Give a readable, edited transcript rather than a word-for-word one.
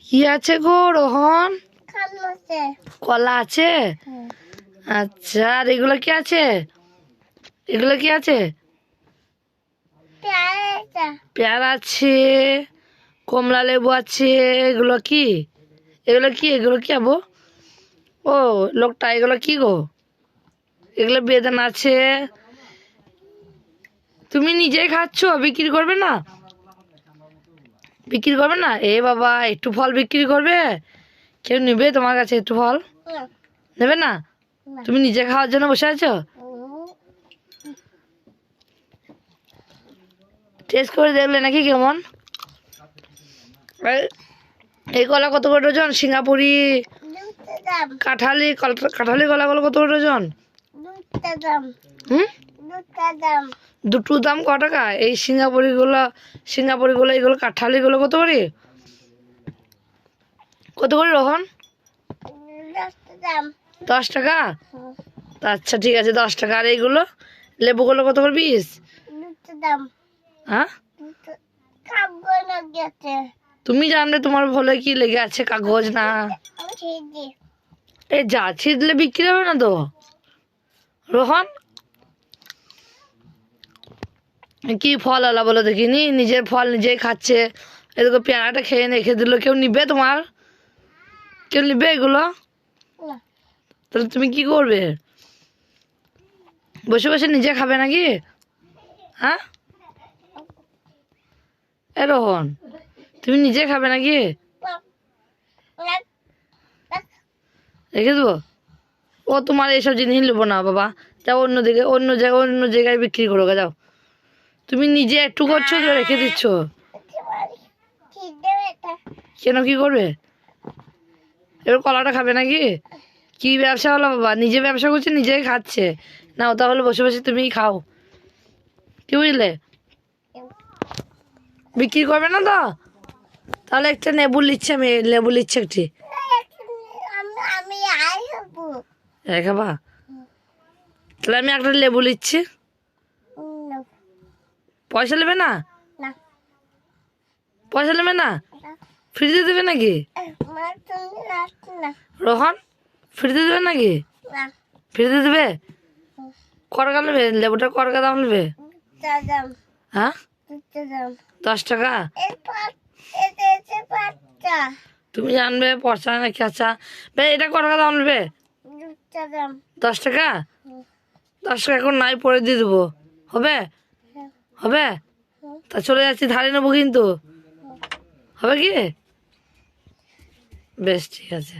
কি আছে গো রোহন? খামছে কলা আছে? আচ্ছা, আর এগুলো কি আছে? এগুলো কি আছে? পেয়ারা পেয়ারা আছে, কমলা লেবু আছে। এগুলো কি? এগুলো কি? এগুলো কি আবো? ও লোকটা, এগুলো কি গো? এগুলো বেদানা আছে। তুমি নিজেই খাচ্ছ, বিক্রি করবে না? বিক্রি করবে না? এ বাবা, একটু ফল বিক্রি করবে? কেউ নেবে তোমার কাছে একটু ফল? নেবে না? তুমি নিজে খাওয়ার জন্য বসে আছো? টেস্ট করে দেখলে নাকি কেমন? এই কলা কত করে ডজন? সিঙ্গাপুরি, কাঁঠালি কাঁঠালি কলাগুলো কত করে ডজন? হুম, দুটো দাম ক টাকা? এই সিঙ্গাপুরিগুলো এগুলো কাঁঠালিগুলো কত করে? কত করে রোহন? 10 টাকা? আচ্ছা ঠিক আছে, 10 টাকা। আর এইগুলো লেবুগুলো কত করে পিস? হ্যাঁ, তুমি জানলে তোমার ভলে কি লেগে আছে, কাগজ না? এই যা ছিঁড়লে বিক্রি হবে না তো রোহন। কি ফল আলা বলো দেখিনি, নিজের ফল নিজেই খাচ্ছে। এদিকে পেয়ারাটা খেয়ে রেখে দিল, কেউ নিবে তোমার? কেউ নিবে এগুলো? তাহলে তুমি কি করবে? বসে বসে নিজে খাবে নাকি? হ্যাঁ এ রোহন, তুমি নিজে খাবে নাকি? রেখে দেবো? ও তোমার এইসব জিনিস নেবো না বাবা, যাও অন্যদিকে, অন্য জায়গায় বিক্রি করো গা, যাও। তুমি নিজে একটু করছো তো রেখে দিচ্ছ। কেন, কি করবে? এবার কলাটা খাবে নাকি? কি ব্যবসা হলো বাবা, নিজে ব্যবসা করছে নিজেই খাচ্ছে। নাও তাহলে বসে বসে তুমিই খাও, কি বুঝলে? বিক্রি করবে না তো? তাহলে একটা লেবু নিচ্ছি, আমি লেবু নিচ্ছি একটি। খাবা? তাহলে আমি একটা লেবু নিচ্ছি। পয়সা নেবে না? পয়সা নেবে না? ফ্রিতে দেবে নাকি রোহন? ফ্রিতে দেবে নাকি? ফ্রিতে দেবে? করকা নেবে? লেবুটা করকা দাম নেবে? হ্যাঁ, 10 টাকা। তুমি জানবে পয়সা নাকি? আচ্ছা এটা করকা দাম নেবে? 10 টাকা? 10 টাকা এখন নাই, পরে দিয়ে দেবো, হবে? হবে? তা চলে যাচ্ছি, ধারে নেবো কিন্তু, হবে কি? বেশ ঠিক আছে।